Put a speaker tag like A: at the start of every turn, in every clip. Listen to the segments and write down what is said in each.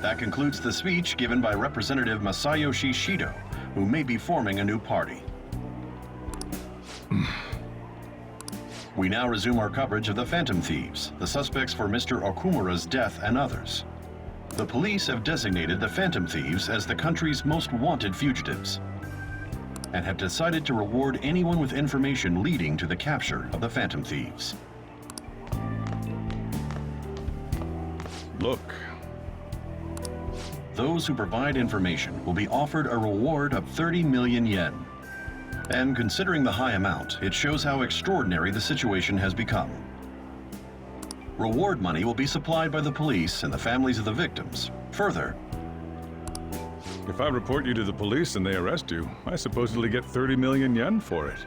A: That concludes the speech given by Representative Masayoshi Shido, who may be forming a new party. We now resume our coverage of the Phantom Thieves, the suspects for Mr. Okumura's death and others. The police have designated the Phantom Thieves as the country's most wanted fugitives, and have decided to reward anyone with information leading to the capture of the Phantom Thieves.
B: Look.
A: Those who provide information will be offered a reward of 30 million yen. And considering the high amount, it shows how extraordinary the situation has become. Reward money will be supplied by the police and the families of the victims. Further,
B: If I report you to the police and they arrest you, I supposedly get 30 million yen for it.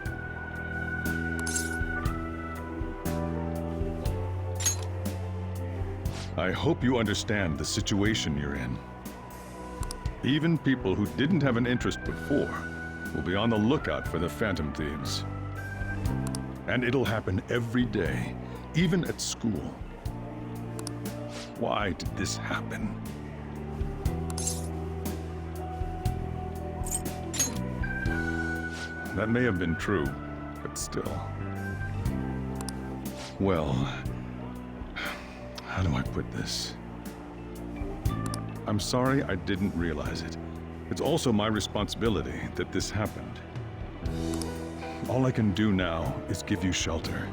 B: I hope you understand the situation you're in. Even people who didn't have an interest before will be on the lookout for the Phantom Thieves. And it'll happen every day, even at school. Why did this happen? That may have been true, but still. Well, how do I put this? I'm sorry I didn't realize it. It's also my responsibility that this happened. All I can do now is give you shelter.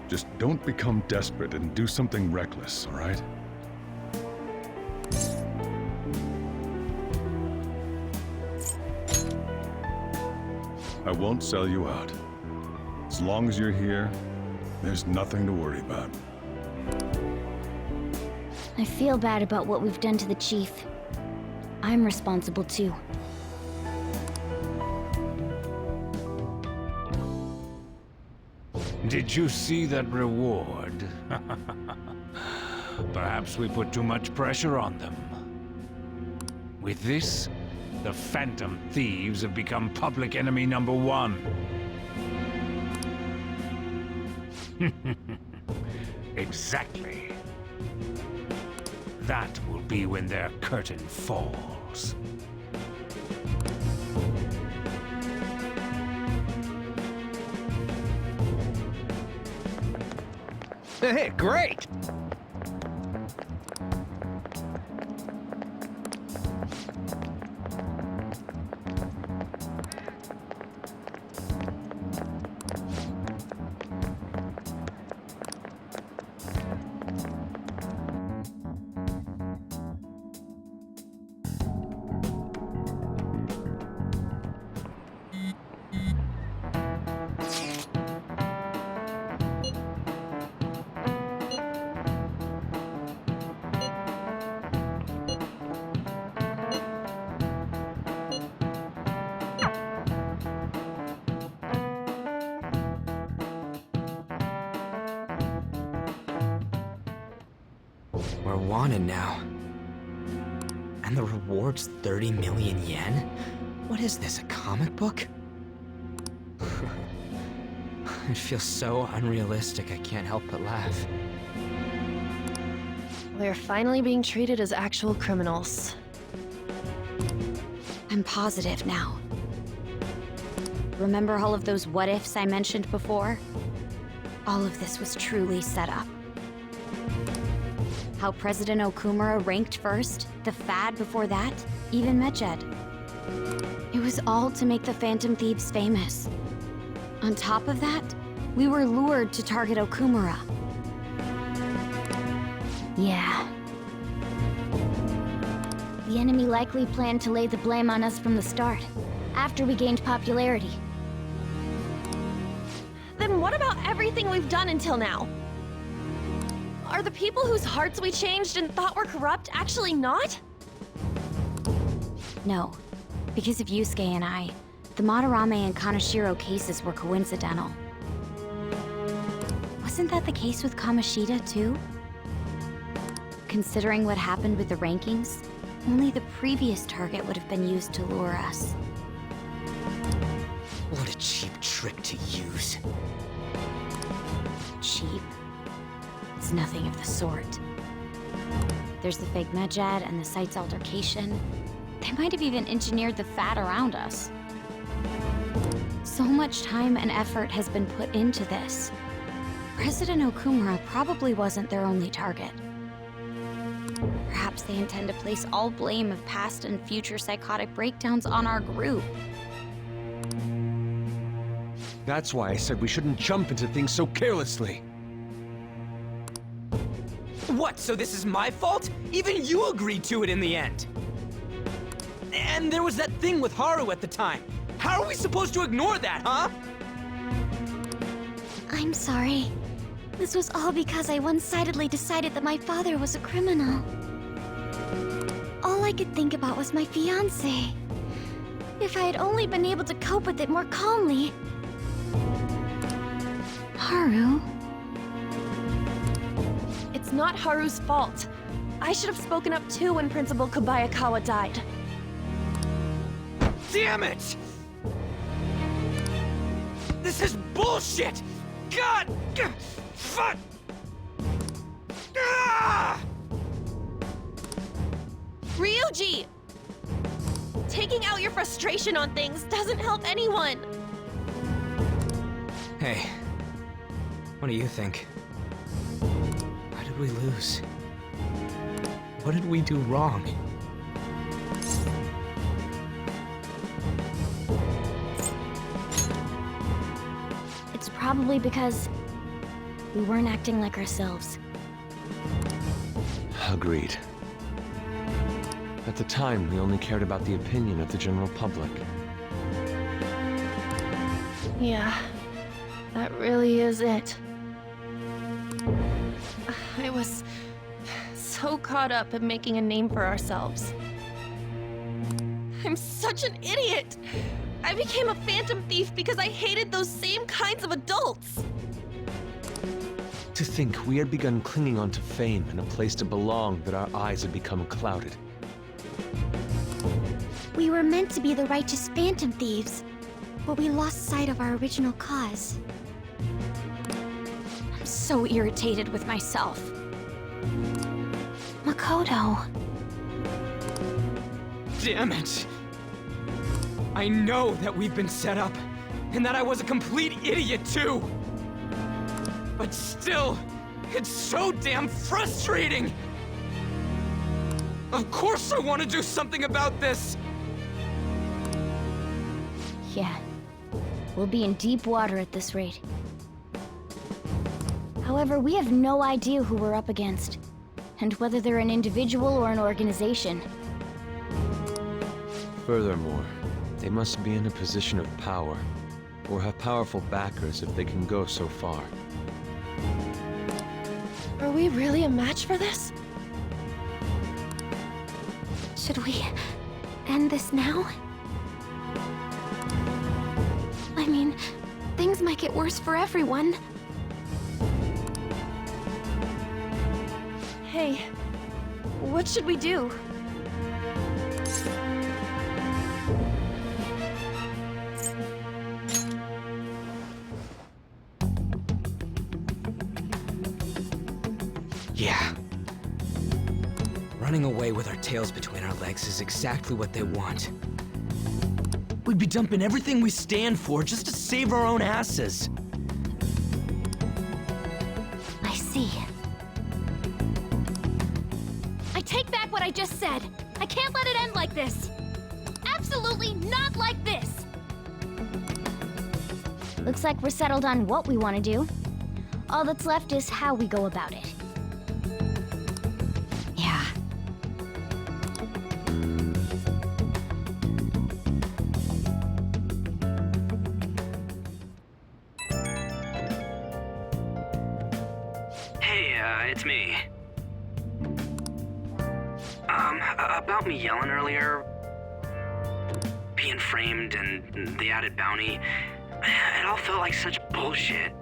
B: Just don't become desperate and do something reckless, all right? I won't sell you out. As long as you're here, there's nothing to worry about.
C: I feel bad about what we've done to the chief. I'm responsible too.
D: Did you see that reward? Perhaps we put too much pressure on them. With this, the Phantom Thieves have become public enemy number 1. Exactly. That will be when their curtain falls.
E: Hey, great!
F: We're wanted now. And the reward's 30 million yen? What is this, a comic book? It feels so unrealistic I can't help but laugh.
G: We're finally being treated as actual criminals.
C: I'm positive now. Remember all of those what-ifs I mentioned before? All of this was truly set up. How President Okumura ranked first, the Fad before that, even Medjed. It was all to make the Phantom Thieves famous. On top of that, we were lured to target Okumura. Yeah. The enemy likely planned to lay the blame on us from the start, after we gained popularity.
G: Then what about everything we've done until now? Are the people whose hearts we changed and thought were corrupt actually not?
C: No, because of Yusuke and I, the Madarame and Kaneshiro cases were coincidental. Wasn't that the case with Kamoshida, too? Considering what happened with the rankings, only the previous target would have been used to lure us.
F: What a cheap trick to use.
C: Cheap? It's nothing of the sort. There's the fake Medjed and the site's altercation. They might have even engineered the fad around us. So much time and effort has been put into this. President Okumura probably wasn't their only target. Perhaps they intend to place all blame of past and future psychotic breakdowns on our group.
E: That's why I said we shouldn't jump into things so carelessly.
F: What, so this is my fault? Even you agreed to it in the end. And there was that thing with Haru at the time. How are we supposed to ignore that, huh?
C: I'm sorry. This was all because I one-sidedly decided that my father was a criminal. All I could think about was my fiancé. If I had only been able to cope with it more calmly. Haru?
G: It's not Haru's fault. I should have spoken up too when Principal Kobayakawa died.
F: Damn it! This is bullshit! God! Fuck! Ah!
G: Ryuji! Taking out your frustration on things doesn't help anyone.
F: Hey, what do you think? How did we lose? What did we do wrong?
C: It's probably because we weren't acting like ourselves.
E: Agreed. At the time, we only cared about the opinion of the general public.
G: Yeah, that really is it. I was so caught up in making a name for ourselves. I'm such an idiot! I became a phantom thief because I hated those same kinds of adults!
E: To think we had begun clinging onto fame and a place to belong, that our eyes had become clouded.
C: We were meant to be the righteous phantom thieves, but we lost sight of our original cause. I'm so irritated with myself. Makoto.
F: Damn it! I know that we've been set up, and that I was a complete idiot too! But still, it's so damn frustrating! Of course I want to do something about this!
C: Yeah. We'll be in deep water at this rate. However, we have no idea who we're up against, and whether they're an individual or an organization.
E: Furthermore, they must be in a position of power, or have powerful backers if they can go so far.
G: Are we really a match for this?
C: Should we end this now? I mean, things might get worse for everyone.
G: Hey, what should we do?
F: Yeah. Running away with our tails between our legs is exactly what they want. We'd be dumping everything we stand for just to save our own asses.
C: I see. I take back what I just said. I can't let it end like this. Absolutely not like this. Looks like we're settled on what we want to do. All that's left is how we go about it. Yeah.
F: Hey, it's me. About me yelling earlier, being framed and the added bounty, it all felt like such bullshit.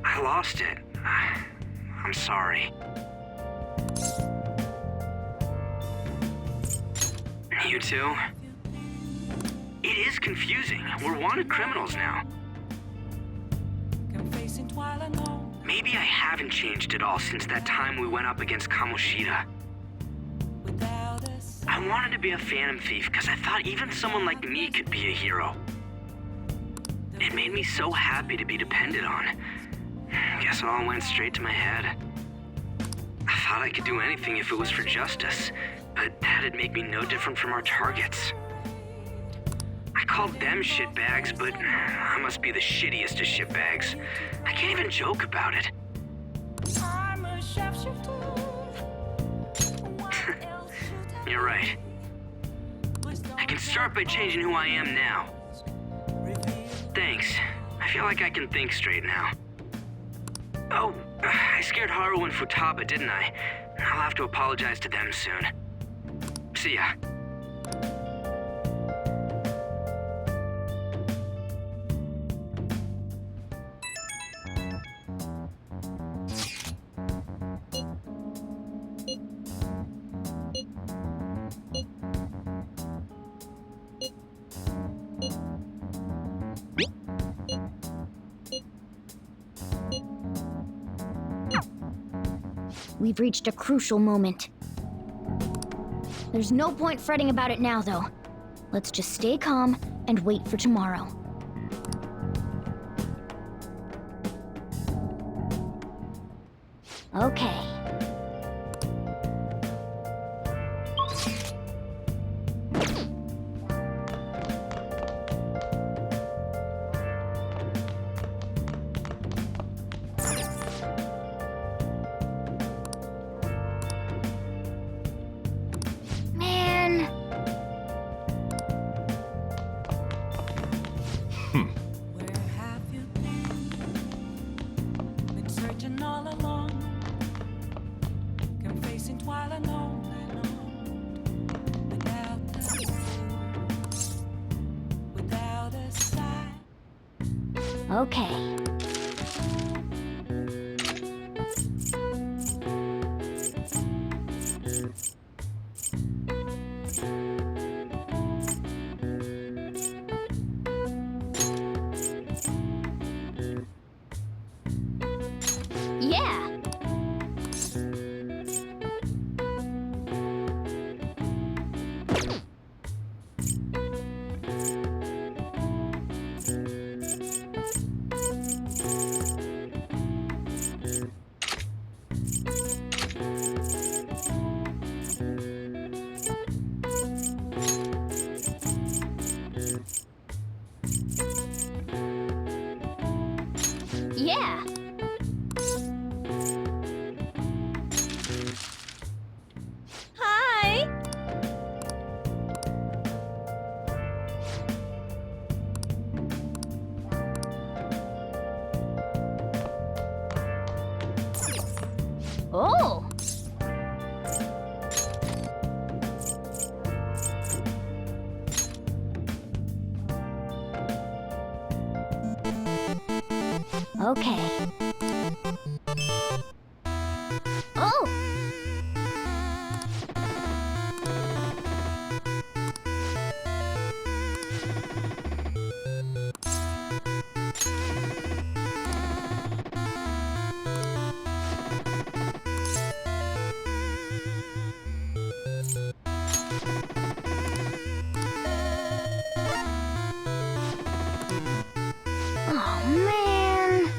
F: I lost it. I'm sorry. You too? It is confusing. We're wanted criminals now. maybe I haven't changed at all since that time we went up against Kamoshida. I wanted to be a Phantom Thief because I thought even someone like me could be a hero. It made me so happy to be depended on. Guess it all went straight to my head. I thought I could do anything if it was for justice, but that'd make me no different from our targets. I called them shitbags, but I must be the shittiest of shitbags. I can't even joke about it. You're right. I can start by changing who I am now. Thanks. I feel like I can think straight now. Oh, I scared Haru and Futaba, didn't I? I'll have to apologize to them soon. See ya.
H: We've reached a crucial moment. There's no point fretting about it now, though. Let's just stay calm and wait for tomorrow. Okay. Okay. Yeah. Yeah.
G: Hi!
H: Oh! Okay. Oh! Oh, man.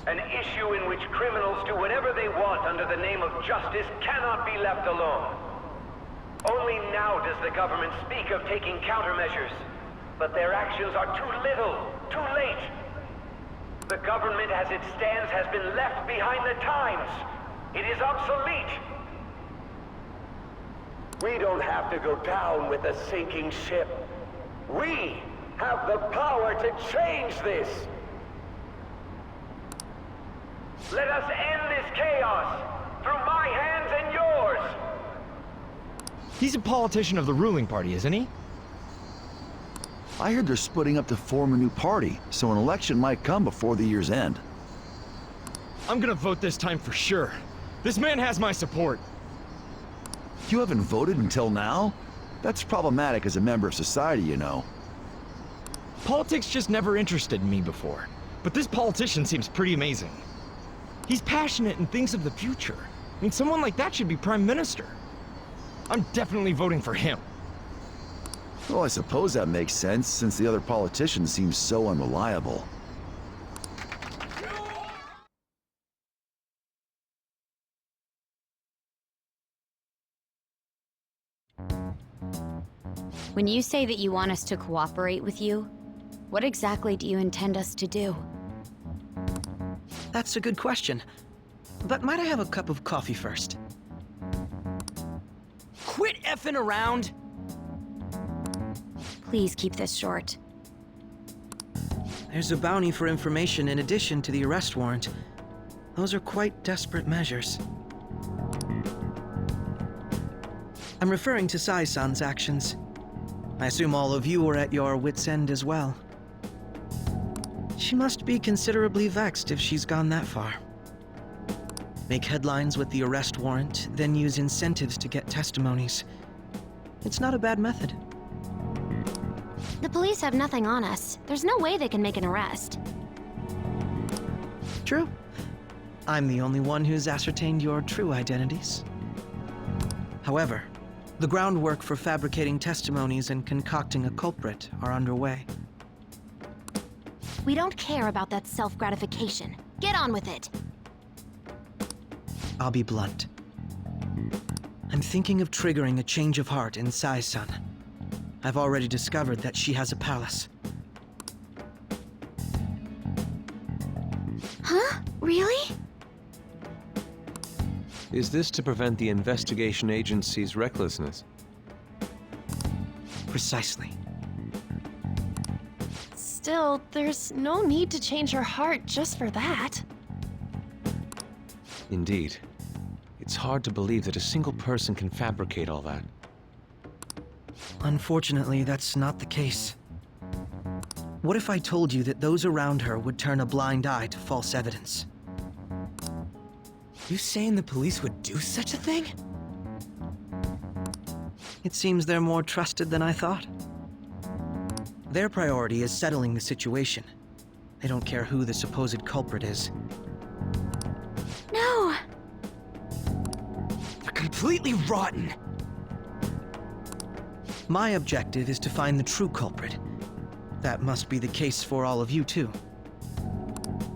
I: An issue in which criminals do whatever they want under the name of justice cannot be left alone. Only now does the government speak of taking countermeasures, but their actions are too little, too late. The government as it stands has been left behind the times. It is obsolete. We don't have to go down with a sinking ship. We have the power to change this. Let us end this chaos through my hands and yours.
J: He's a politician of the ruling party, isn't he?
K: I heard they're splitting up to form a new party, so an election might come before the year's end.
J: I'm gonna vote this time for sure. This man has my support.
K: You haven't voted until now? That's problematic as a member of society, you know.
J: Politics just never interested me before, but this politician seems pretty amazing. He's passionate and thinks of the future. I mean, someone like that should be prime minister. I'm definitely voting for him.
K: Well, I suppose that makes sense, since the other politician seems so unreliable.
C: When you say that you want us to cooperate with you, what exactly do you intend us to do?
L: That's a good question. But might I have a cup of coffee first?
J: Quit effing around!
C: Please keep this short.
L: There's a bounty for information in addition to the arrest warrant. Those are quite desperate measures. I'm referring to Sai-san's actions. I assume all of you are at your wits' end as well. She must be considerably vexed if she's gone that far. Make headlines with the arrest warrant, then use incentives to get testimonies. It's not a bad method.
C: The police have nothing on us. There's no way they can make an arrest.
L: True. I'm the only one who's ascertained your true identities. However, the groundwork for fabricating testimonies and concocting a culprit are underway.
C: We don't care about that self-gratification. Get on with it.
L: I'll be blunt. I'm thinking of triggering a change of heart in Sai-san. I've already discovered that she has a palace.
C: Huh? Really?
E: Is this to prevent the investigation agency's recklessness?
L: Precisely.
G: Still, there's no need to change her heart just for that.
E: Indeed. It's hard to believe that a single person can fabricate all that.
L: Unfortunately, that's not the case. What if I told you that those around her would turn a blind eye to false evidence?
J: You saying the police would do such a thing?
L: It seems they're more trusted than I thought. Their priority is settling the situation. They don't care who the supposed culprit is.
C: No!
J: They're completely rotten!
L: My objective is to find the true culprit. That must be the case for all of you, too.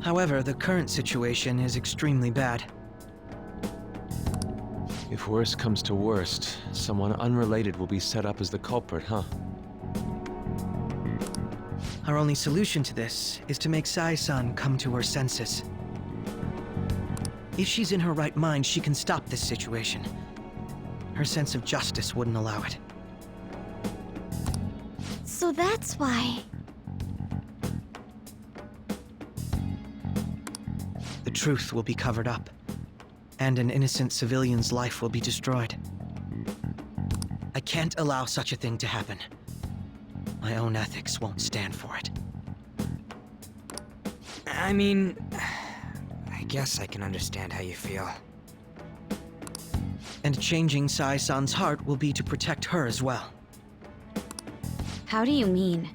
L: However, the current situation is extremely bad.
E: If worst comes to worst, someone unrelated will be set up as the culprit, huh?
L: Our only solution to this is to make Sai-san come to her senses. If she's in her right mind, she can stop this situation. Her sense of justice wouldn't allow it.
C: So that's why...
L: The truth will be covered up, and an innocent civilian's life will be destroyed. I can't allow such a thing to happen. My own ethics won't stand for it.
M: I mean, I guess I can understand how you feel.
L: And changing Sai-san's heart will be to protect her as well.
C: How do you mean?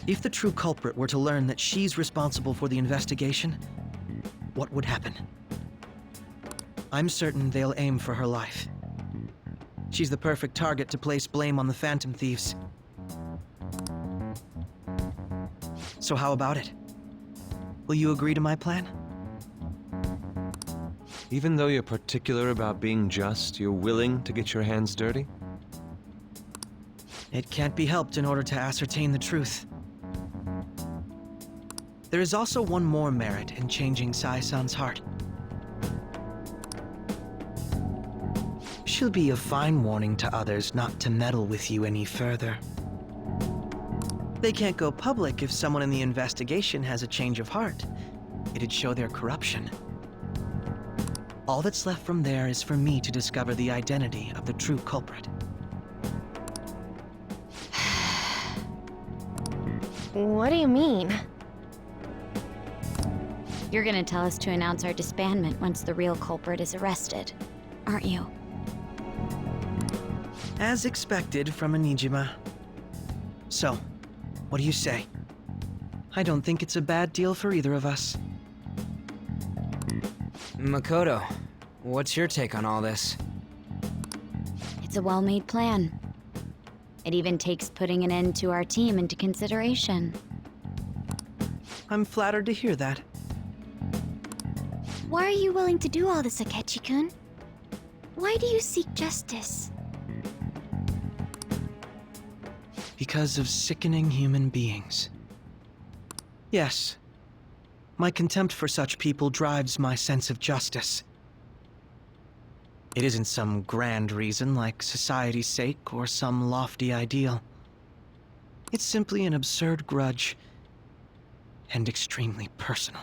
L: If the true culprit were to learn that she's responsible for the investigation, what would happen? I'm certain they'll aim for her life. She's the perfect target to place blame on the Phantom Thieves. So how about it? Will you agree to my plan?
E: Even though you're particular about being just, you're willing to get your hands dirty?
L: It can't be helped in order to ascertain the truth. There is also one more merit in changing Sai-san's heart. She'll be a fine warning to others not to meddle with you any further. They can't go public if someone in the investigation has a change of heart. It'd show their corruption. All that's left from there is for me to discover the identity of the true culprit.
G: What do you mean?
C: You're gonna tell us to announce our disbandment once the real culprit is arrested, aren't you?
L: As expected from a Nijima. So, what do you say? I don't think it's a bad deal for either of us.
M: Makoto, what's your take on all this?
C: It's a well-made plan. It even takes putting an end to our team into consideration.
L: I'm flattered to hear that.
H: Why are you willing to do all this, Akechi-kun? Why do you seek justice?
L: Because of sickening human beings. Yes. My contempt for such people drives my sense of justice. It isn't some grand reason like society's sake or some lofty ideal. It's simply an absurd grudge and extremely personal.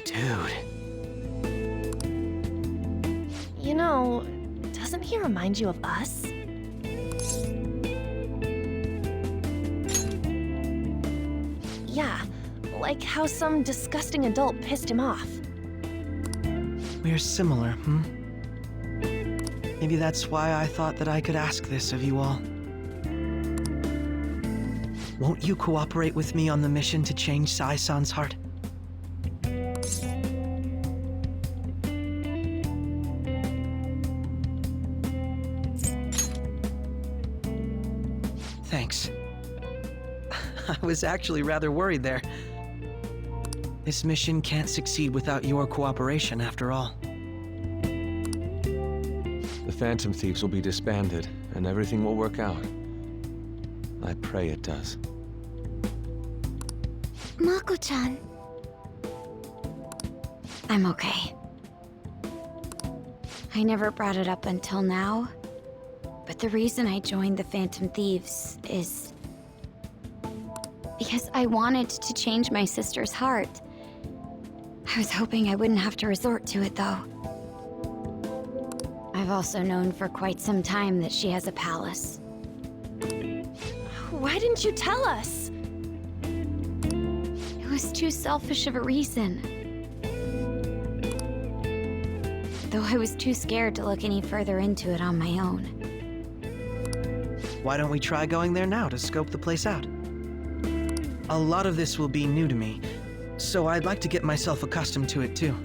E: Dude.
G: You know, doesn't he remind you of us? Yeah, like how some disgusting adult pissed him off.
L: We're similar, hmm? Maybe that's why I thought that I could ask this of you all. Won't you cooperate with me on the mission to change Sai-san's heart? Thanks. I was actually rather worried there. This mission can't succeed without your cooperation, after all.
E: The Phantom Thieves will be disbanded, and everything will work out. I pray it does.
H: Mako-chan.
C: I'm okay. I never brought it up until now, but the reason I joined the Phantom Thieves is because I wanted to change my sister's heart. I was hoping I wouldn't have to resort to it, though. I've also known for quite some time that she has a palace.
G: Why didn't you tell us?
C: It was too selfish of a reason. Though I was too scared to look any further into it on my own.
L: Why don't we try going there now to scope the place out? A lot of this will be new to me, so I'd like to get myself accustomed to it too.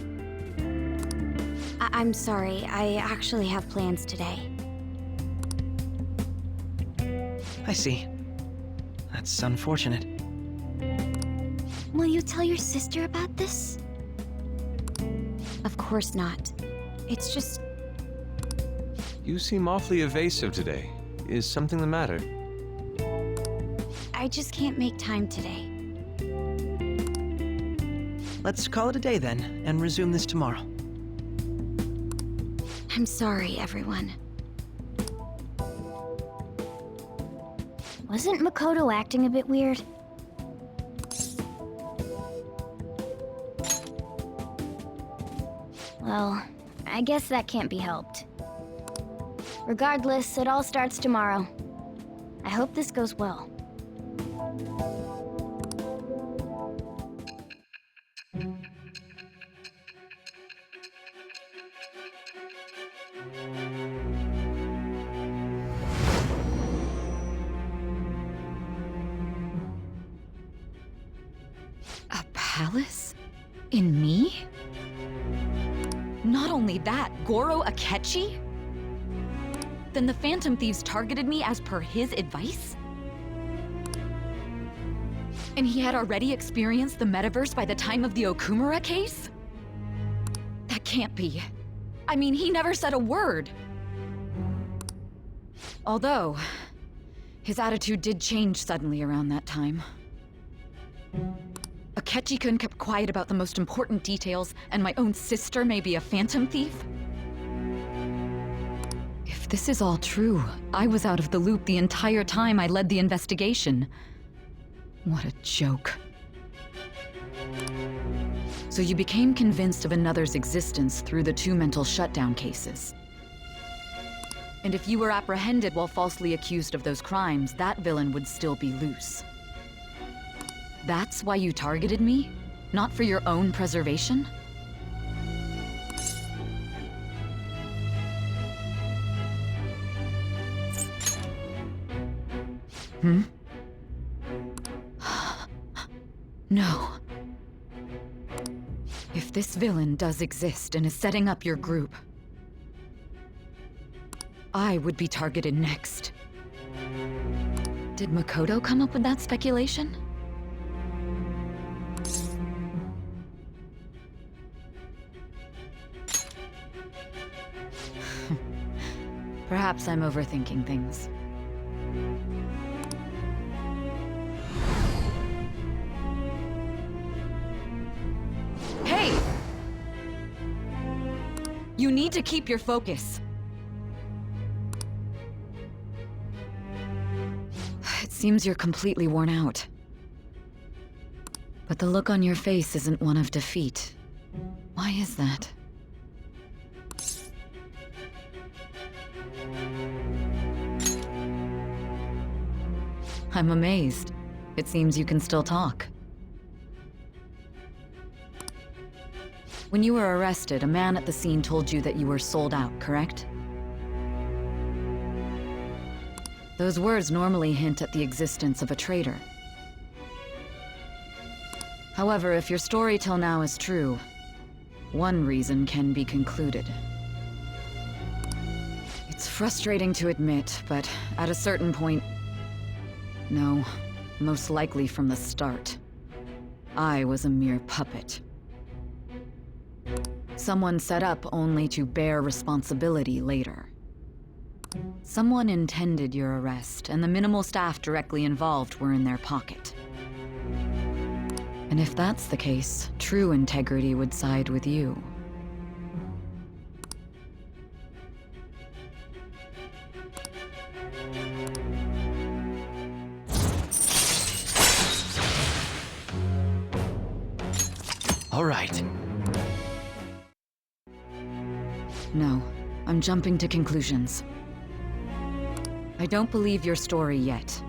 C: I'm sorry, I actually have plans today.
L: I see. That's unfortunate.
H: Will you tell your sister about this?
C: Of course not. It's just...
E: You seem awfully evasive today. Is something the matter?
C: I just can't make time today.
L: Let's call it a day then, and resume this tomorrow.
C: I'm sorry, everyone.
H: Wasn't Makoto acting a bit weird? Well, I guess that can't be helped. Regardless, it all starts tomorrow. I hope this goes well.
N: A palace? In me? Not only that, Goro Akechi? Then the Phantom Thieves targeted me as per his advice? And he had already experienced the metaverse by the time of the Okumura case? That can't be. I mean, he never said a word. Although, his attitude did change suddenly around that time. Akechi-kun kept quiet about the most important details, and my own sister may be a phantom thief? If this is all true, I was out of the loop the entire time I led the investigation. What a joke. So you became convinced of another's existence through the 2 mental shutdown cases. And if you were apprehended while falsely accused of those crimes, that villain would still be loose. That's why you targeted me? Not for your own preservation? Hmm? No. If this villain does exist and is setting up your group, I would be targeted next. Did Makoto come up with that speculation? Perhaps I'm overthinking things. Hey! You need to keep your focus. It seems you're completely worn out. But the look on your face isn't one of defeat. Why is that? I'm amazed. It seems you can still talk. When you were arrested, a man at the scene told you that you were sold out, correct? Those words normally hint at the existence of a traitor. However, if your story till now is true, one reason can be concluded. It's frustrating to admit, but at a certain point... No, most likely from the start. I was a mere puppet. Someone set up only to bear responsibility later. Someone intended your arrest, and the minimal staff directly involved were in their pocket. And if that's the case, true integrity would side with you.
E: All right.
N: No, I'm jumping to conclusions. I don't believe your story yet.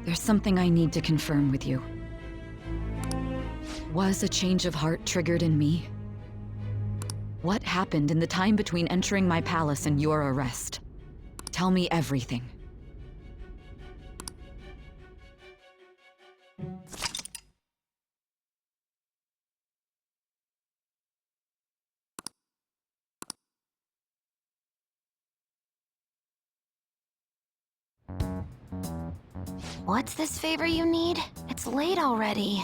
N: There's something I need to confirm with you. Was a change of heart triggered in me? What happened in the time between entering my palace and your arrest? Tell me everything.
H: What's this favor you need? It's late already.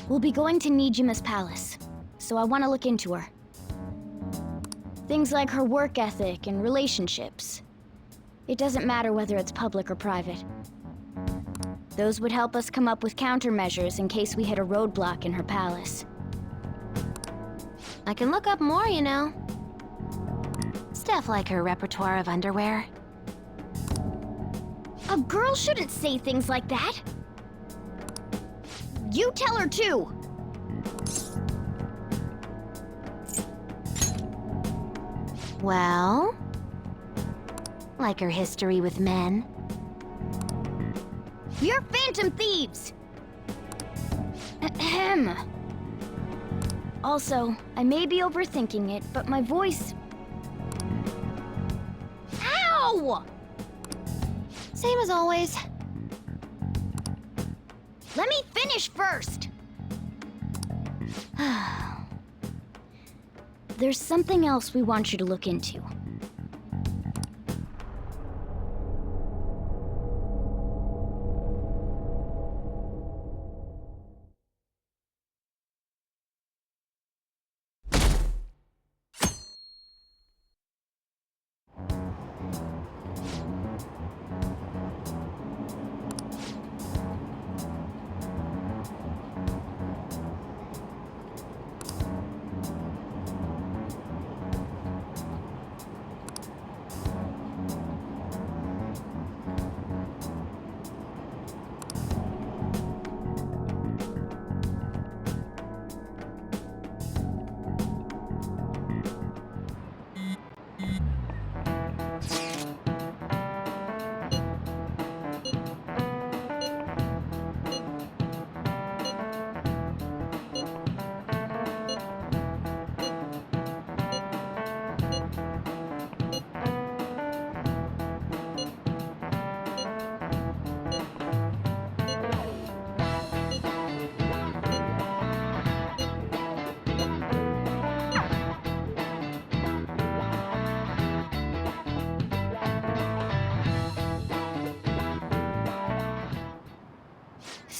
H: We'll be going to Nijima's palace, so I want to look into her. Things like her work ethic and relationships. It doesn't matter whether it's public or private. Those would help us come up with countermeasures in case we hit a roadblock in her palace. I can look up more, you know. Stuff like her repertoire of underwear. A girl shouldn't say things like that. You tell her too. Well, like her history with men. You're phantom thieves! Ahem. Also, I may be overthinking it, but my voice... Ow! Same as always. Let me finish first! There's something else we want you to look into.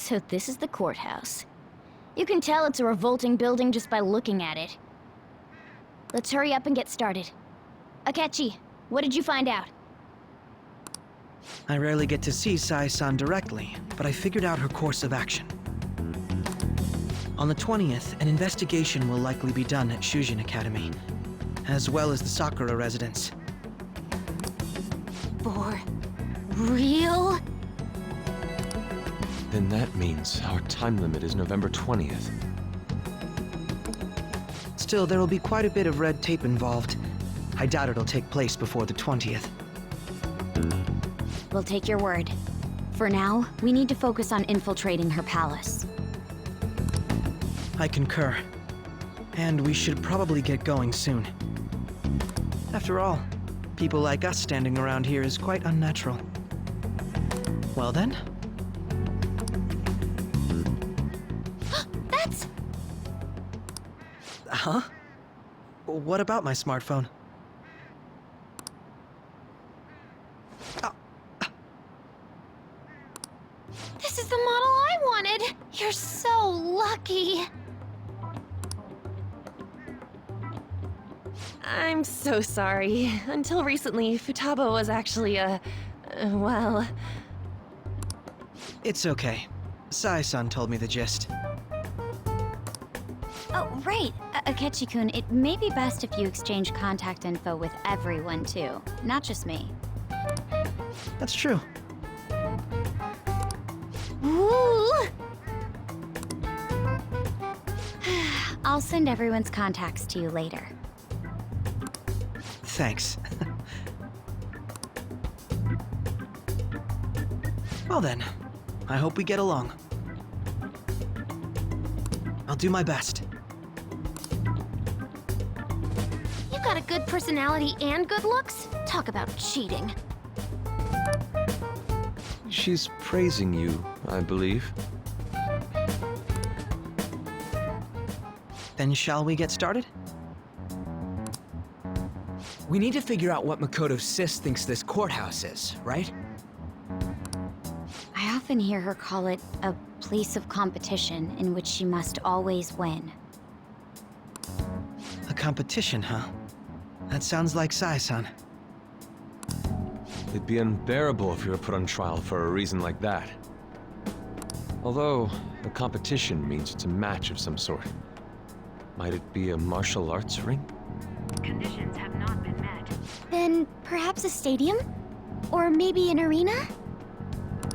H: So this is the courthouse. You can tell it's a revolting building just by looking at it. Let's hurry up and get started. Akechi, what did you find out?
L: I rarely get to see Sai-san directly, but I figured out her course of action. On the 20th, an investigation will likely be done at Shujin Academy, as well as the Sakura residence.
C: For real?
E: Then that means our time limit is November 20th.
L: Still, there will be quite a bit of red tape involved. I doubt it'll take place before the 20th.
C: We'll take your word. For now, we need to focus on infiltrating her palace.
L: I concur. And we should probably get going soon. After all, people like us standing around here is quite unnatural. Well then?
C: That's...
L: Huh? What about my smartphone?
C: This is the model I wanted! You're so lucky!
G: I'm so sorry. Until recently, Futaba was actually well...
L: It's okay. Sai-san told me the gist.
C: Oh, right. Akechi-kun, it may be best if you exchange contact info with everyone, too. Not just me.
L: That's true.
C: Ooh! I'll send everyone's contacts to you later.
L: Thanks. Well then, I hope we get along. I'll do my best.
C: You got a good personality and good looks? Talk about cheating.
E: She's praising you, I believe.
L: Then shall we get started?
M: We need to figure out what Makoto Sis thinks this courthouse is, right?
C: I often hear her call it a place of competition in which she must always win.
L: A competition, huh? That sounds like Sai-san.
E: It'd be unbearable if you were put on trial for a reason like that. Although, a competition means it's a match of some sort. Might it be a martial arts ring?
C: Conditions have not been met. Then perhaps a stadium? Or maybe an arena?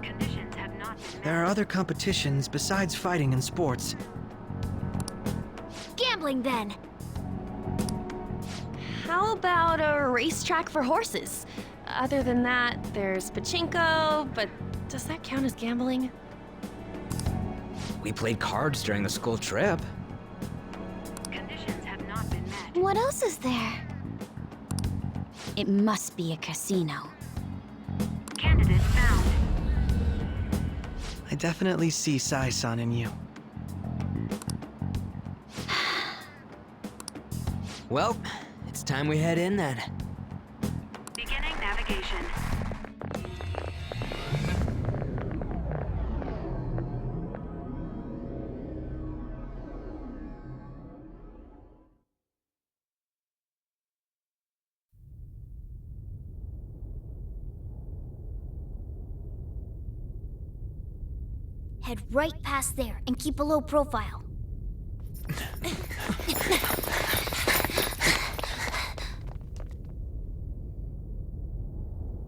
C: Conditions have not been met.
L: There are other competitions besides fighting and sports.
C: Gambling, then!
G: How about a racetrack for horses? Other than that, there's pachinko, but does that count as gambling?
M: We played cards during the school trip.
C: Conditions have not been met. What else is there? It must be a casino. Candidate found.
L: I definitely see Sai-san in you.
M: Well, it's time we head in then.
C: Beginning navigation.
H: Head right past there and keep a low profile.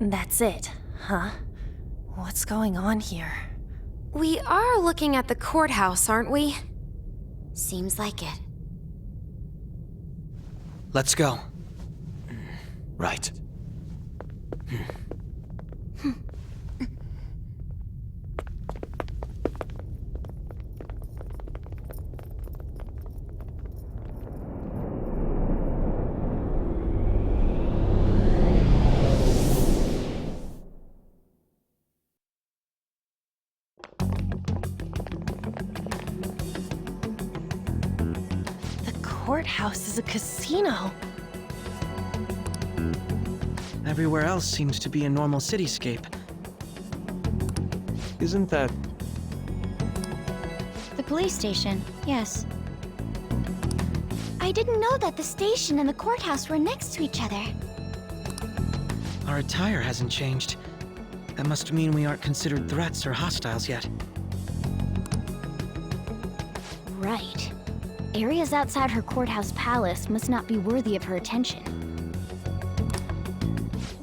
G: That's it, huh? What's going on here? We are looking at the courthouse, aren't we?
C: Seems like it.
L: Let's go.
E: Right.
G: Courthouse is a casino.
L: Everywhere else seems to be a normal cityscape.
E: Isn't that
C: The police station, yes.
H: I didn't know that the station and the courthouse were next to each other.
L: Our attire hasn't changed. That must mean we aren't considered threats or hostiles yet.
H: Right. Areas outside her courthouse palace must not be worthy of her attention.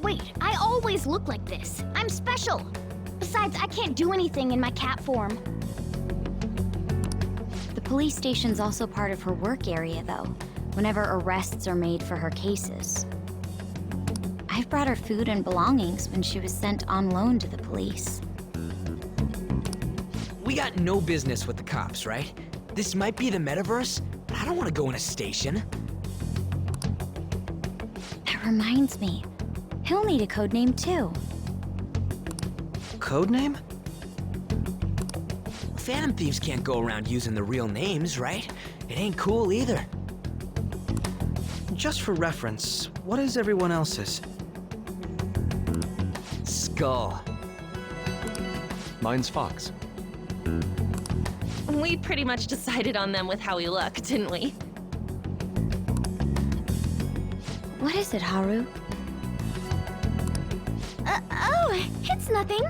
H: Wait, I always look like this. I'm special. Besides, I can't do anything in my cat form.
C: The police station's also part of her work area, though, whenever arrests are made for her cases. I've brought her food and belongings when she was sent on loan to the police.
M: We got no business with the cops, right? This might be the metaverse, but I don't want to go in a station.
C: That reminds me, he'll need a codename too.
L: Codename?
M: Phantom thieves can't go around using the real names, right? It ain't cool either.
L: Just for reference, what is everyone else's?
M: Skull.
E: Mine's Fox.
G: We pretty much decided on them with how we look, didn't we?
C: What is it, Haru?
H: Oh, it's nothing.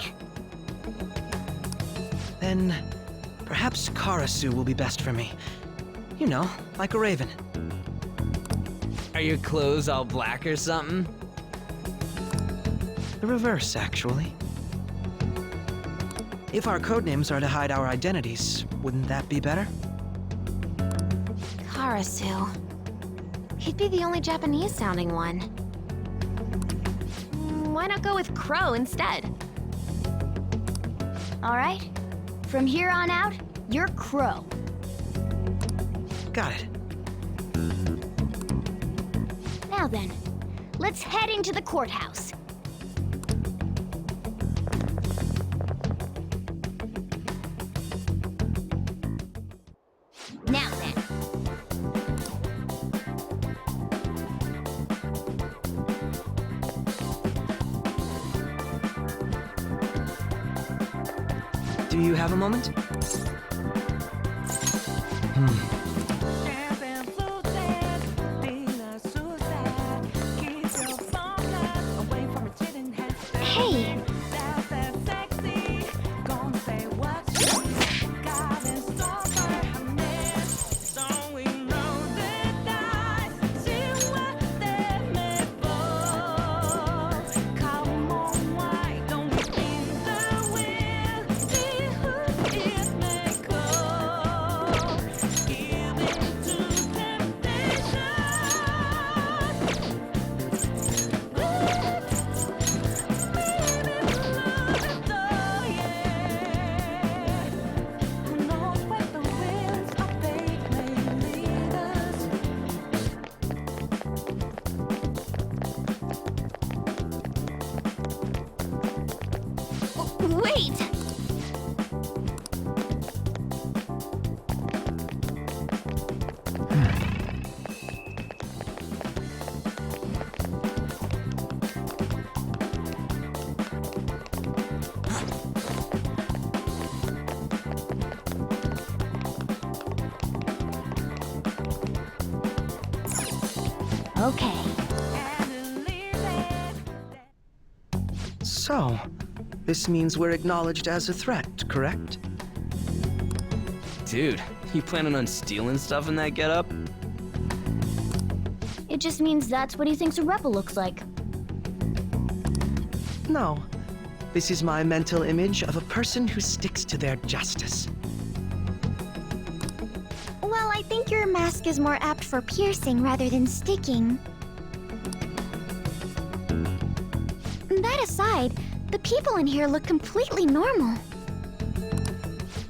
L: Then, perhaps Karasu will be best for me. You know, like a raven.
M: Are your clothes all black or something?
L: The reverse, actually. If our codenames are to hide our identities, wouldn't that be better?
C: Karasu. He'd be the only Japanese-sounding one.
G: Why not go with Crow instead?
H: All right. From here on out, you're Crow.
L: Got it.
H: Now then, let's head into the courthouse. Now then.
L: Do you have a moment?
H: Hey! Wait! Okay.
L: So, this means we're acknowledged as a threat, correct?
F: Dude, you planning on stealing stuff in that getup?
H: It just means that's what he thinks a rebel looks like.
L: No. This is my mental image of a person who sticks to their justice.
H: Well, I think your mask is more apt for piercing rather than sticking. That aside, the people in here look completely normal.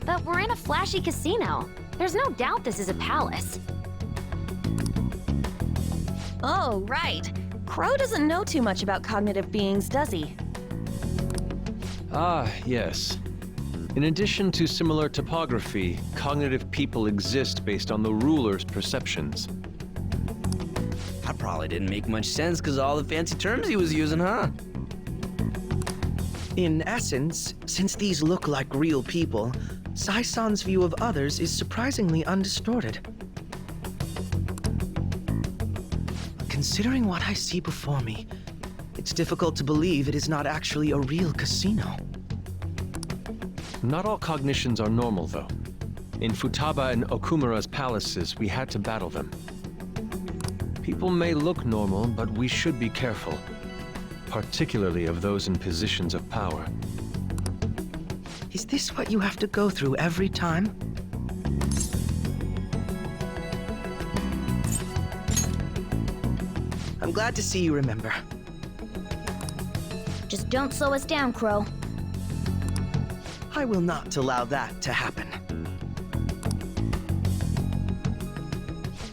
C: But we're in a flashy casino. There's no doubt this is a palace.
G: Oh, right. Crow doesn't know too much about cognitive beings, does he?
E: Ah, yes. In addition to similar topography, cognitive people exist based on the ruler's perceptions.
F: That probably didn't make much sense because of all the fancy terms he was using, huh?
L: In essence, since these look like real people, Sai-san's view of others is surprisingly undistorted. Considering what I see before me, it's difficult to believe it is not actually a real casino.
E: Not all cognitions are normal, though. In Futaba and Okumura's palaces, we had to battle them. People may look normal, but we should be careful, particularly of those in positions of power.
L: Is this what you have to go through every time? I'm glad to see you remember.
H: Just don't slow us down, Crow.
L: I will not allow that to happen.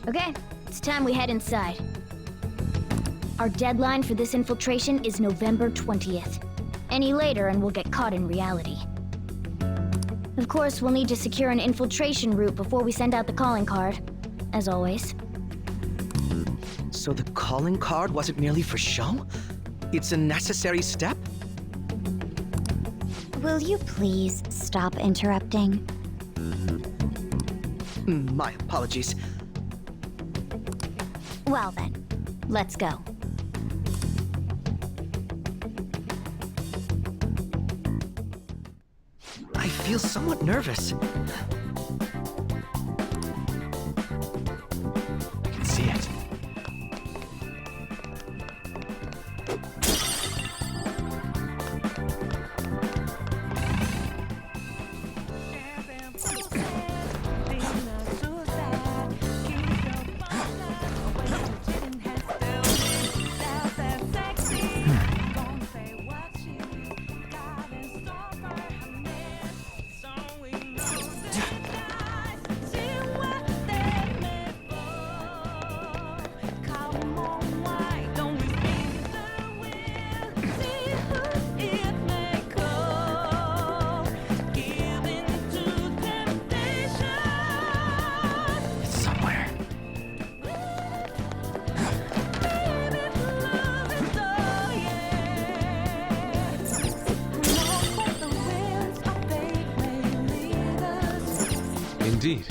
H: Okay, it's time we head inside. Our deadline for this infiltration is November 20th. Any later and we'll get caught in reality. Of course, we'll need to secure an infiltration route before we send out the calling card, as always.
L: So the calling card wasn't merely for show? It's a necessary step?
C: Will you please stop interrupting?
L: My apologies.
C: Well then, let's go.
L: I feel somewhat nervous.
J: I can see it.
E: Indeed.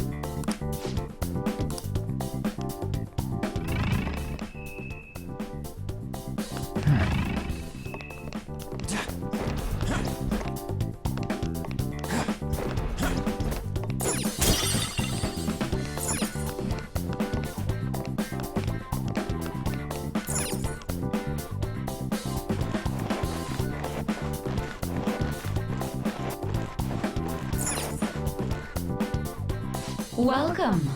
N: Welcome.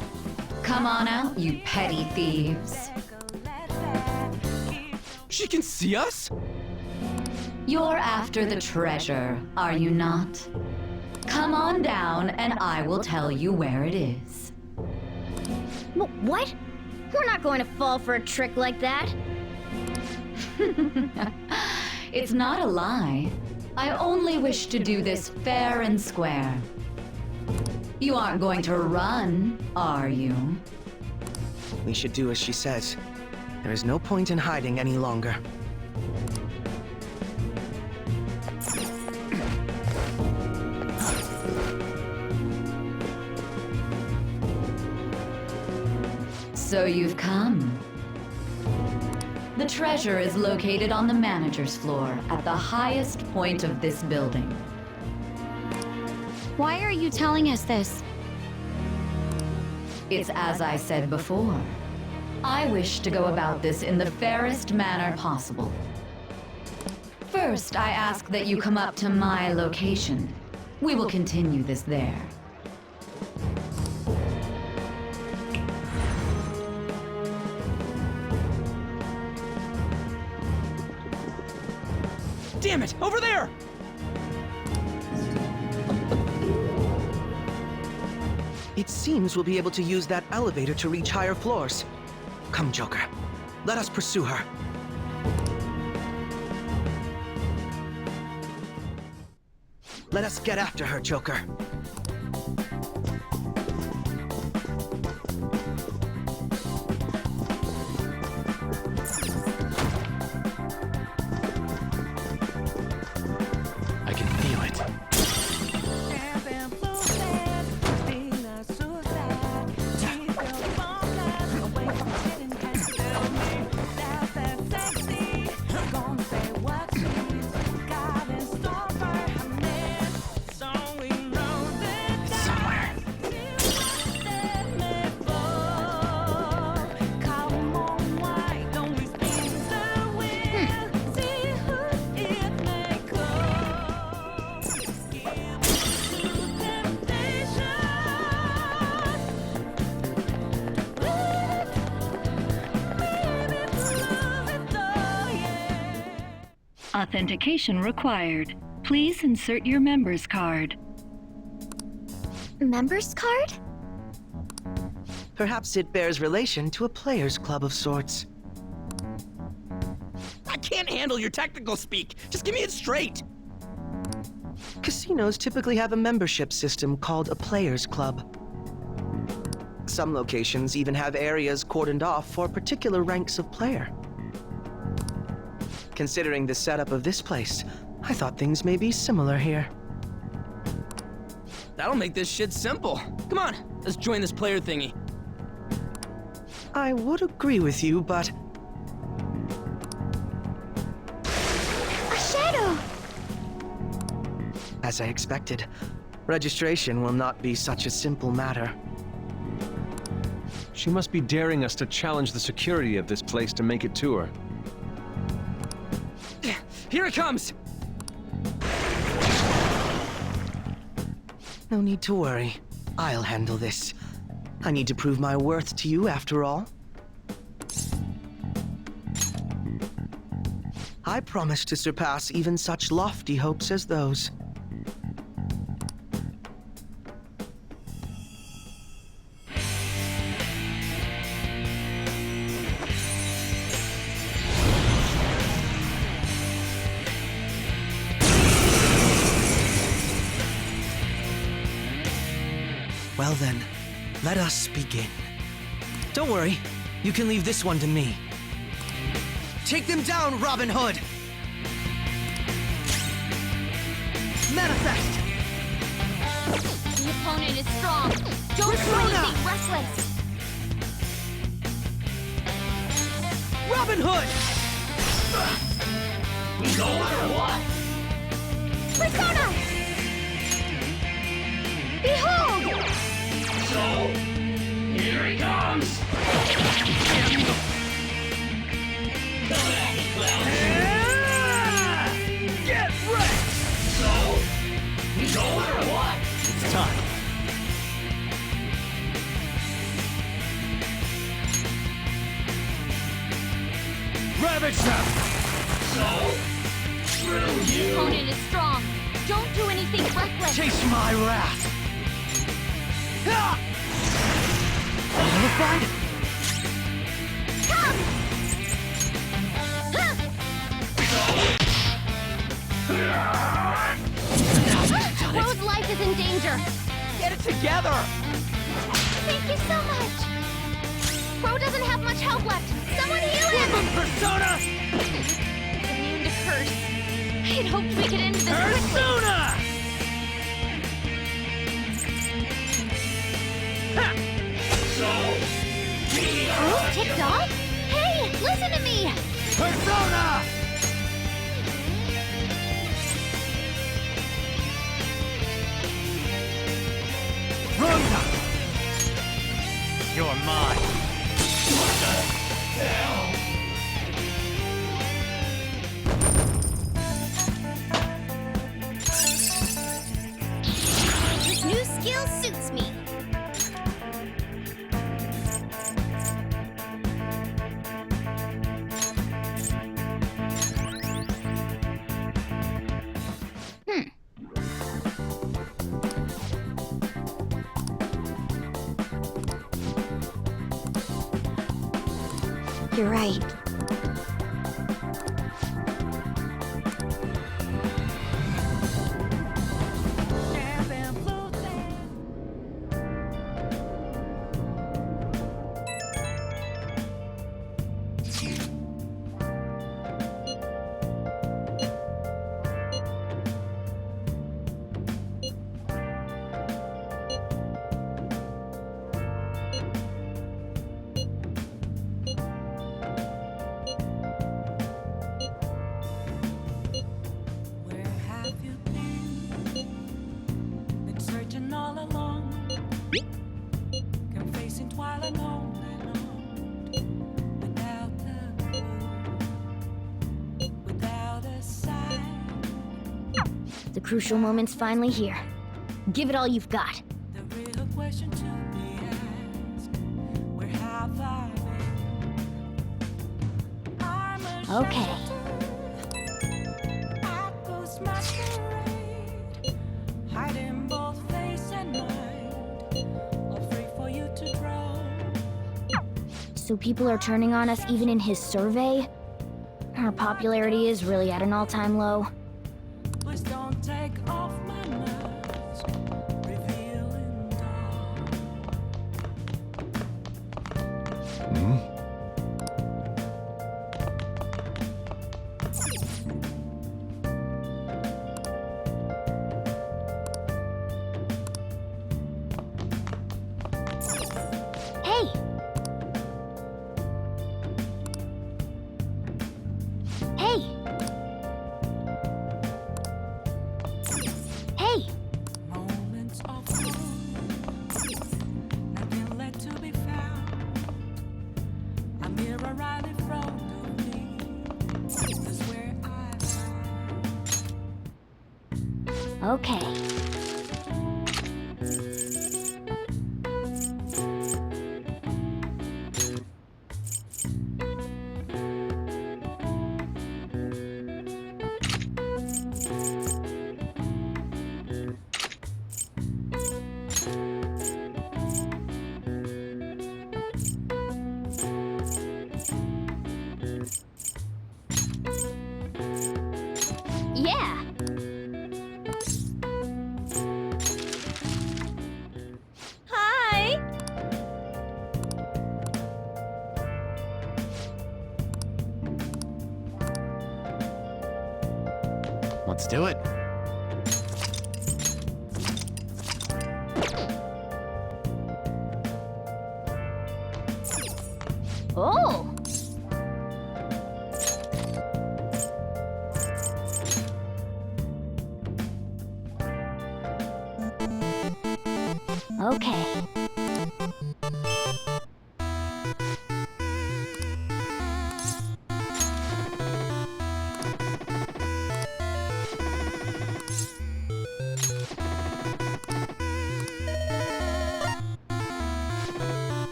N: Come on out, you petty thieves.
J: She can see us?
N: You're after the treasure, are you not? Come on down and I will tell you where it is.
H: What? We're not going to fall for a trick like that.
N: It's not a lie. I only wish to do this fair and square. You aren't going to run, are you?
L: We should do as she says. There is no point in hiding any longer.
N: So you've come. The treasure is located on the manager's floor at the highest point of this building.
C: Why are you telling us this?
N: It's as I said before. I wish to go about this in the fairest manner possible. First, I ask that you come up to my location. We will continue this there.
J: Damn it! Over there!
L: It seems we'll be able to use that elevator to reach higher floors. Come, Joker. Let us pursue her. Let us get after her, Joker.
J: I can feel it.
O: Authentication required. Please insert your member's card.
H: Member's card?
L: Perhaps it bears relation to a players' club of sorts.
M: I can't handle your technical speak. Just give me it straight.
L: Casinos typically have a membership system called a players' club. Some locations even have areas cordoned off for particular ranks of player. Considering the setup of this place, I thought things may be similar here.
M: That'll make this shit simple. Come on, let's join this player thingy.
L: I would agree with you, but...
H: A shadow!
L: As I expected, registration will not be such a simple matter.
E: She must be daring us to challenge the security of this place to make it to her.
M: Here it comes!
L: No need to worry. I'll handle this. I need to prove my worth to you, after all. I promise to surpass even such lofty hopes as those. Well then, let us begin. Don't worry, you can leave this one to me. Take them down, Robin Hood! Manifest!
C: The opponent is strong. Don't do anything reckless.
L: Robin Hood!
P: No matter what!
C: Persona! Behold!
P: So, here he comes!
L: Get wrecked!
P: So, no matter what!
L: It's time.
D: Ravage them!
P: So, screw
C: The
P: you!
C: opponent is strong. Don't do anything reckless.
L: Chase my wrath! Unified?
C: Come! Ro's life is in danger.
M: Get it together!
C: Thank you so much. Ro doesn't have much health left. Someone heal him!
M: Persona!
C: It's immune to curse. I had hoped we could end this quickly.
M: Persona!
P: So, we are
C: Ro's ticked off? Hey, listen to me!
M: Persona!
D: Ronda! You're mine.
P: hell!
C: This new skill suits me. You're right. The crucial moment's finally here. Give it all you've got. Okay.
H: So people are turning on us even in his survey? Our popularity is really at an all-time low. Hey! Hey! Hey! Okay. Yeah!
G: Hi!
M: Let's do it.
H: Oh! Okay.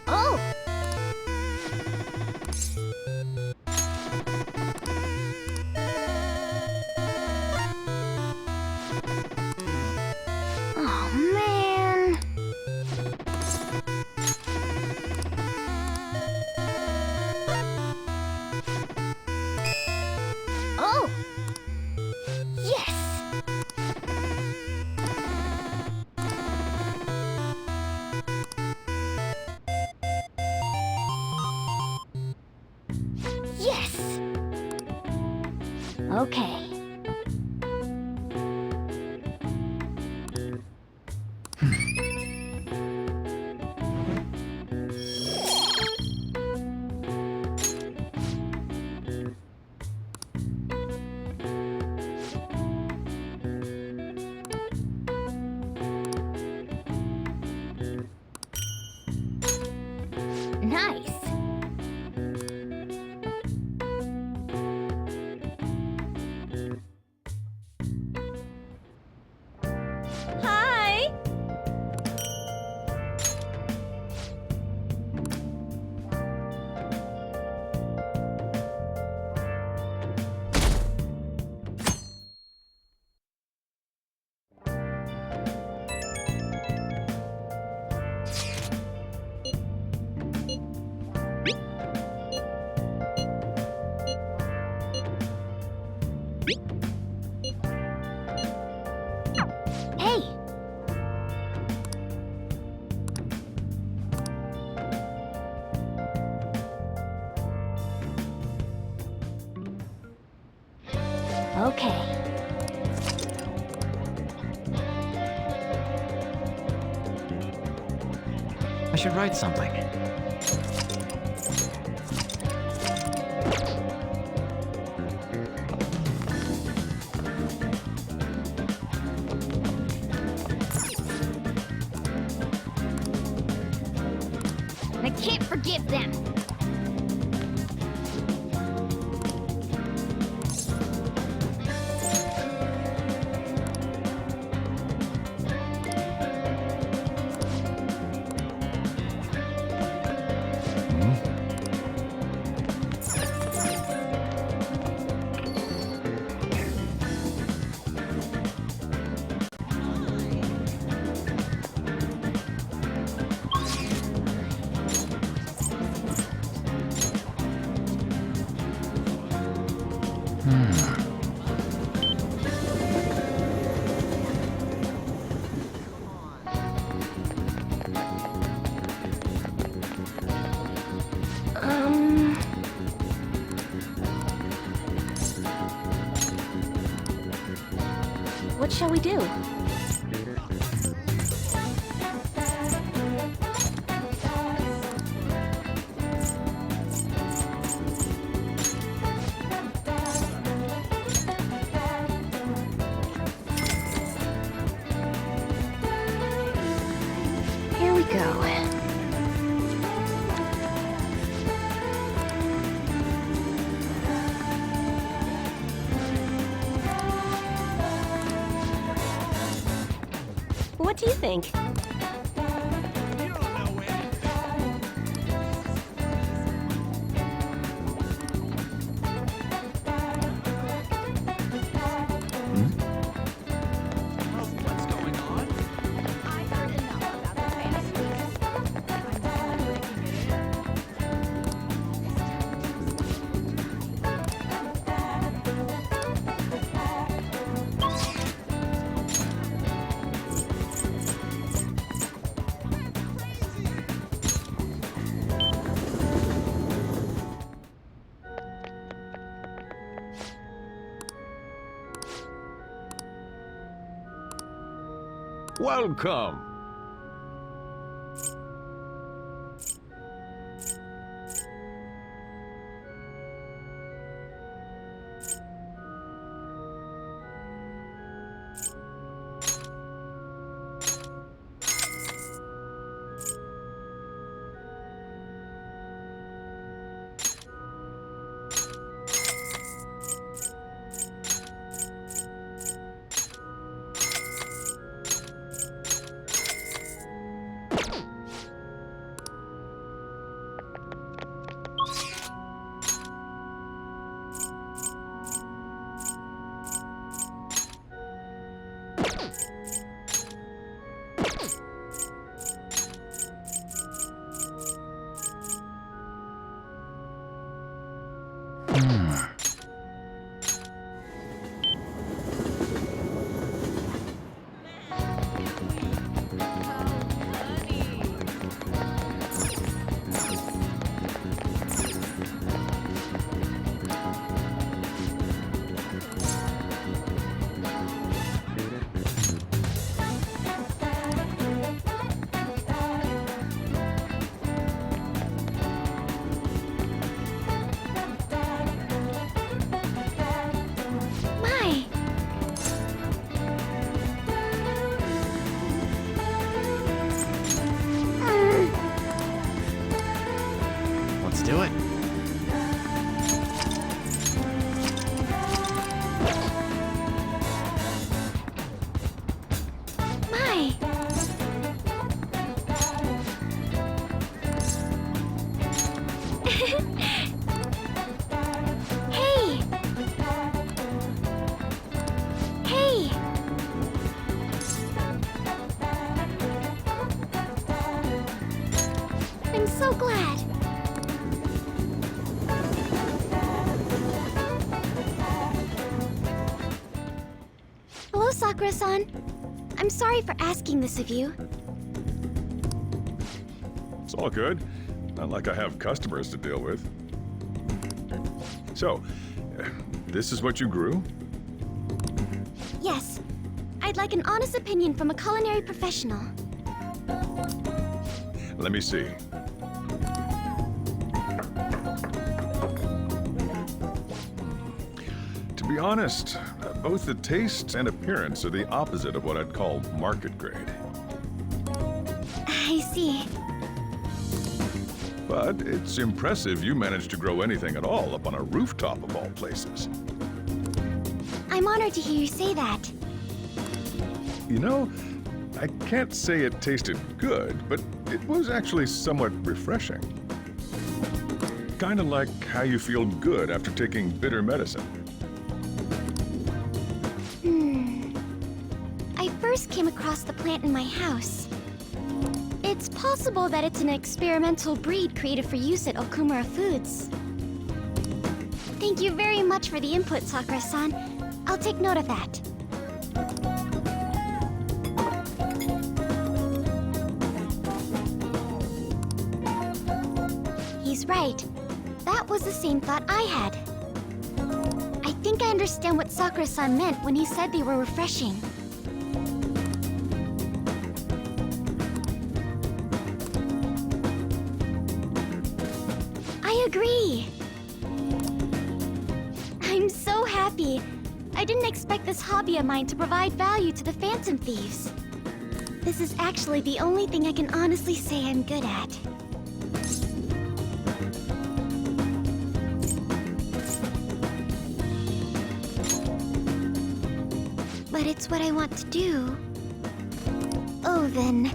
H: Oh! Oh, man. Oh! Yes! Yes! Okay. Nice!
G: Hi!
H: Hey! Okay.
J: I should write something.
H: I can't forgive them.
C: shall we do? Here we go. What do you think?
B: Welcome!
J: Let's do it.
C: My! Hey! Hey! I'm so glad. Hello, Sakura-san. I'm sorry for asking this of you.
B: It's all good. Not like I have customers to deal with. So, this is what you grew?
C: Yes. I'd like an honest opinion from a culinary professional.
B: Let me see. To be honest, both the taste and appearance are the opposite of what I'd call market grade.
C: I see.
B: But it's impressive you managed to grow anything at all up on a rooftop of all places.
C: I'm honored to hear you say that.
B: You know, I can't say it tasted good, but it was actually somewhat refreshing. Kind of like how you feel good after taking bitter medicine.
C: I first came across the plant in my house. It's possible that it's an experimental breed created for use at Okumura Foods. Thank you very much for the input, Sakura-san. I'll take note of that. He's right. That was the same thought I had. I think I understand what Sakura-san meant when he said they were refreshing.
H: I agree. I'm so happy. I didn't expect this hobby of mine to provide value to the Phantom Thieves. This is actually the only thing I can honestly say I'm good at. But it's what I want to do. Oh, then,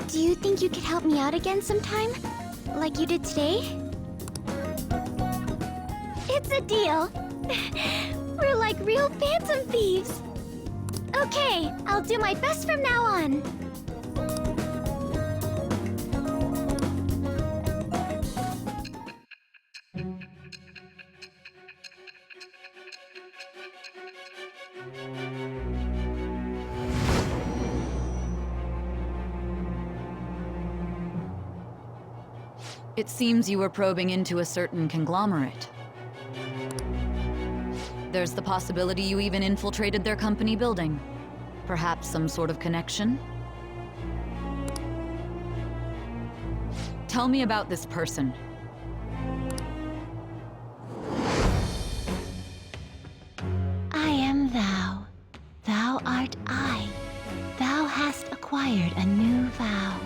H: do you think you could help me out again sometime? Like you did today? It's a deal. We're like real Phantom Thieves. Okay, I'll do my best from now on.
N: It seems you were probing into a certain conglomerate. There's the possibility you even infiltrated their company building. Perhaps some sort of connection? Tell me about this person.
Q: I am thou. Thou art I. Thou hast acquired a new vow.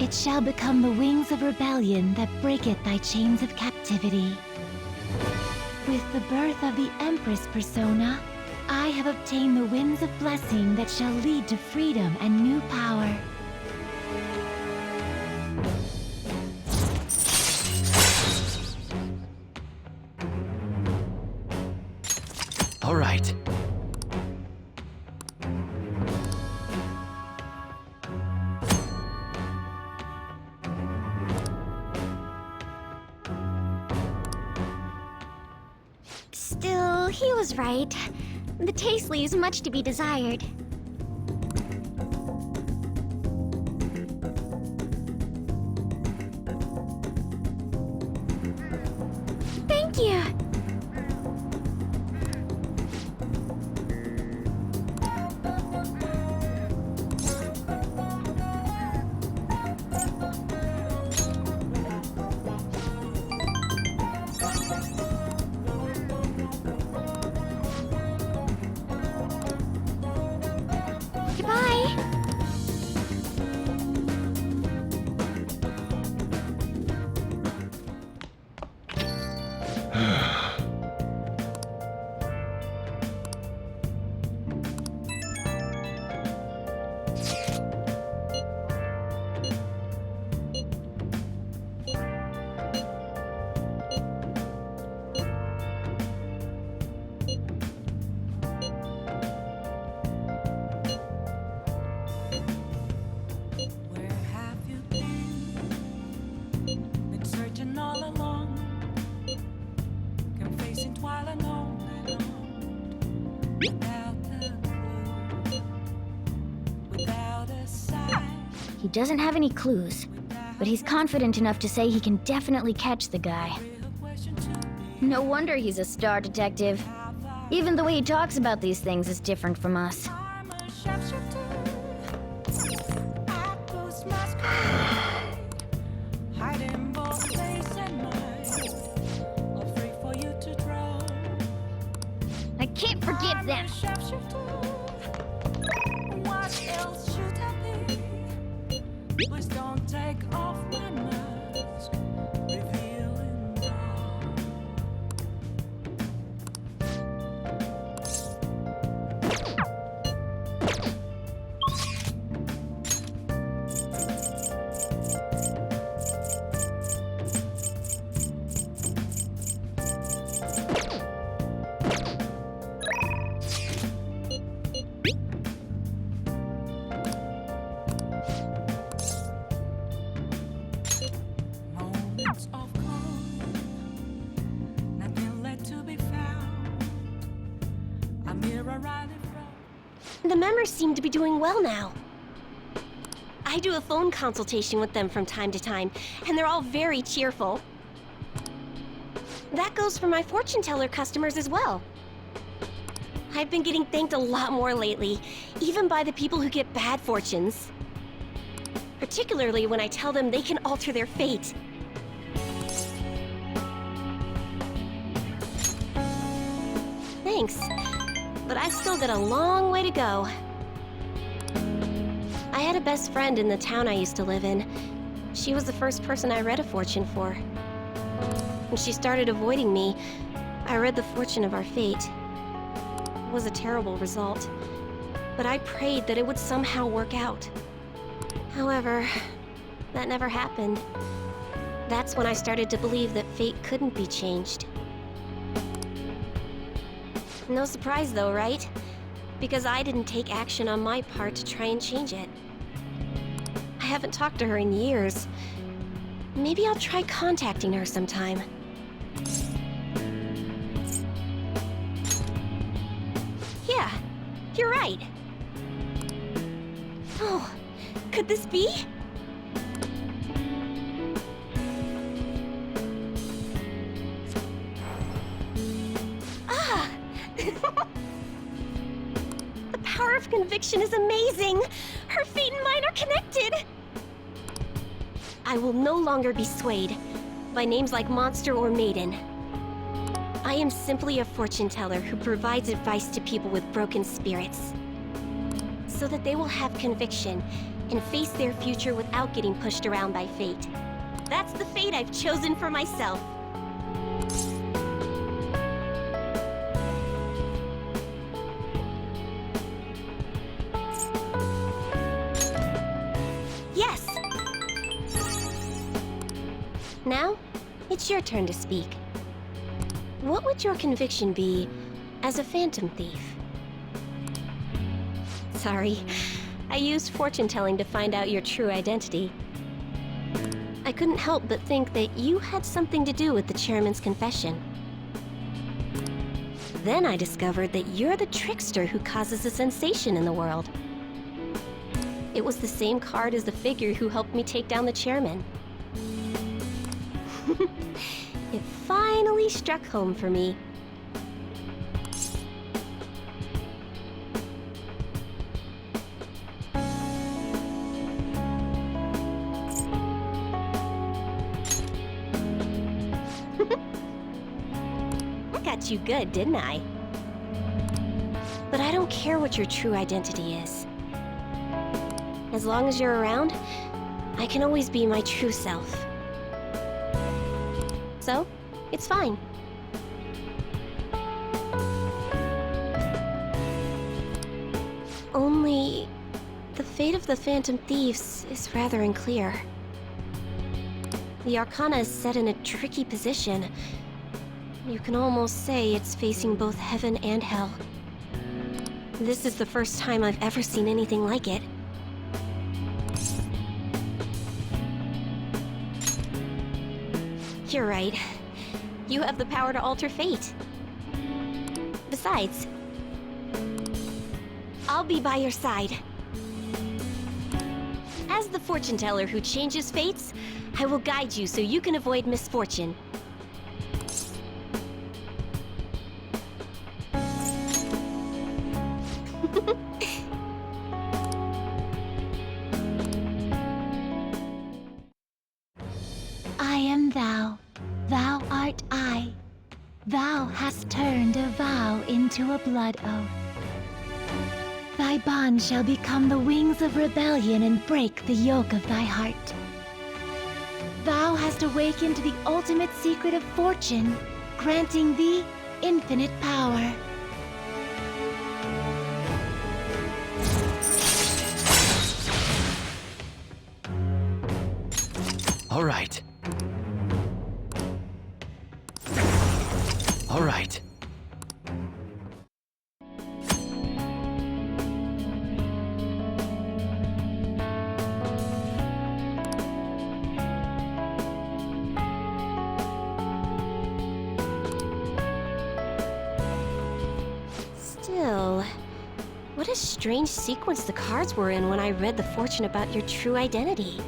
Q: It shall become the wings of rebellion that breaketh thy chains of captivity. With the birth of the Empress persona, I have obtained the winds of blessing that shall lead to freedom and new power.
E: All right.
H: Still, he was right. The taste leaves much to be desired. Thank you! Goodbye! He doesn't have any clues, but he's confident enough to say he can definitely catch the guy. No wonder he's a star detective. Even the way he talks about these things is different from us. I can't forgive them.
P: Please don't take off my mask, revealing all.
R: The members seem to be doing well now. I do a phone consultation with them from time to time, and they're all very cheerful. That goes for my fortune teller customers as well. I've been getting thanked a lot more lately, even by the people who get bad fortunes. Particularly when I tell them they can alter their fate. Thanks. But I've still got a long way to go. I had a best friend in the town I used to live in. She was the first person I read a fortune for. When she started avoiding me, I read the fortune of our fate. It was a terrible result, but I prayed that it would somehow work out. However, that never happened. That's when I started to believe that fate couldn't be changed. No surprise though, right? Because I didn't take action on my part to try and change it. I haven't talked to her in years. Maybe I'll try contacting her sometime. Yeah, you're right. Oh, could this be? Ah! The power of conviction is amazing! Her fate and mine are connected! I will no longer be swayed by names like monster or maiden. I am simply a fortune teller who provides advice to people with broken spirits, so that they will have conviction and face their future without getting pushed around by fate. That's the fate I've chosen for myself. Yes! Now, it's your turn to speak. What would your conviction be as a phantom thief? Sorry, I used fortune telling to find out your true identity. I couldn't help but think that you had something to do with the chairman's confession. Then I discovered that you're the trickster who causes a sensation in the world. It was the same card as the figure who helped me take down the chairman. It finally struck home for me. I got you good, didn't I? But I don't care what your true identity is. As long as you're around, I can always be my true self. So, it's fine. Only, the fate of the Phantom Thieves is rather unclear. The Arcana is set in a tricky position. You can almost say it's facing both heaven and hell. This is the first time I've ever seen anything like it. You're right. You have the power to alter fate. Besides, I'll be by your side. As the fortune teller who changes fates, I will guide you so you can avoid misfortune.
Q: I am thou, thou art I. Thou hast turned a vow into a blood oath. Thy bond shall become the wings of rebellion and break the yoke of thy heart. Thou hast awakened the ultimate secret of fortune, granting thee infinite power.
E: All right. All right.
R: Still, what a strange sequence the cards were in when I read the fortune about your true identity.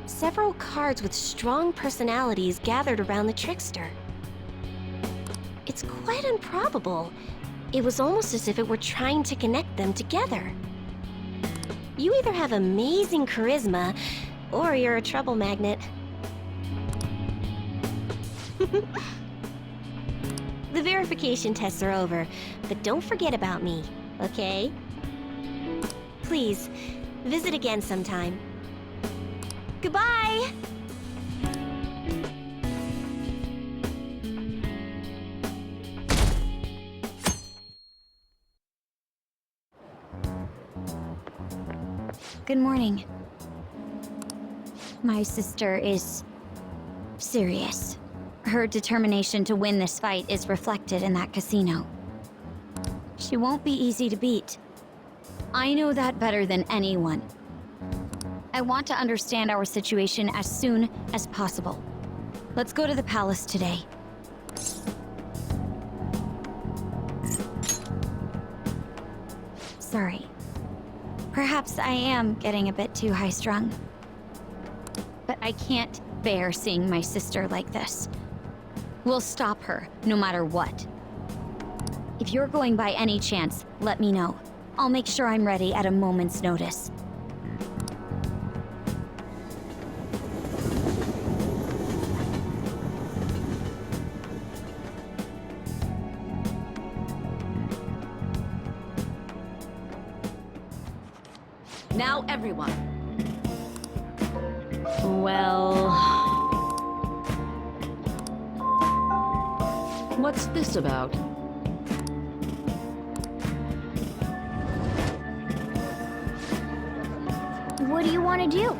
R: Several cards with strong personalities gathered around the trickster. It's quite improbable. It was almost as if it were trying to connect them together. You either have amazing charisma, or you're a trouble magnet. The verification tests are over, but don't forget about me, okay? Please, visit again sometime. Goodbye!
C: Good morning. My sister is serious. Her determination to win this fight is reflected in that casino. She won't be easy to beat. I know that better than anyone. I want to understand our situation as soon as possible. Let's go to the palace today. Sorry. Perhaps I am getting a bit too high-strung. But I can't bear seeing my sister like this. We'll stop her, no matter what. If you're going by any chance, let me know. I'll make sure I'm ready at a moment's notice.
N: Now, everyone.
R: Well...
N: What's this about?
H: What do you want to do?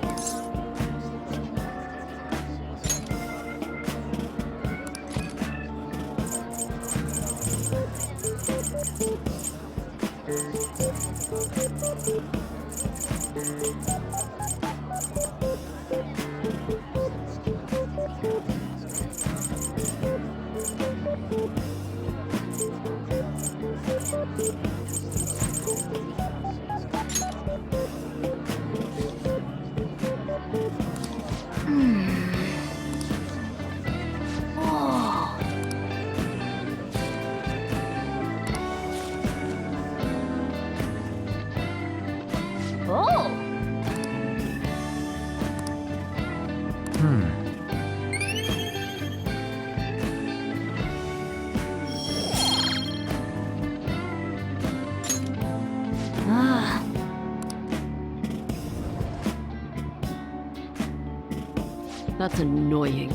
N: That's annoying.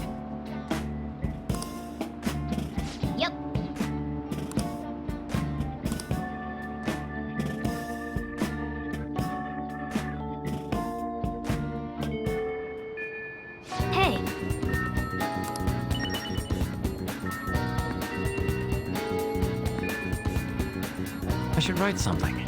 H: Yep. Hey.
J: I should write something.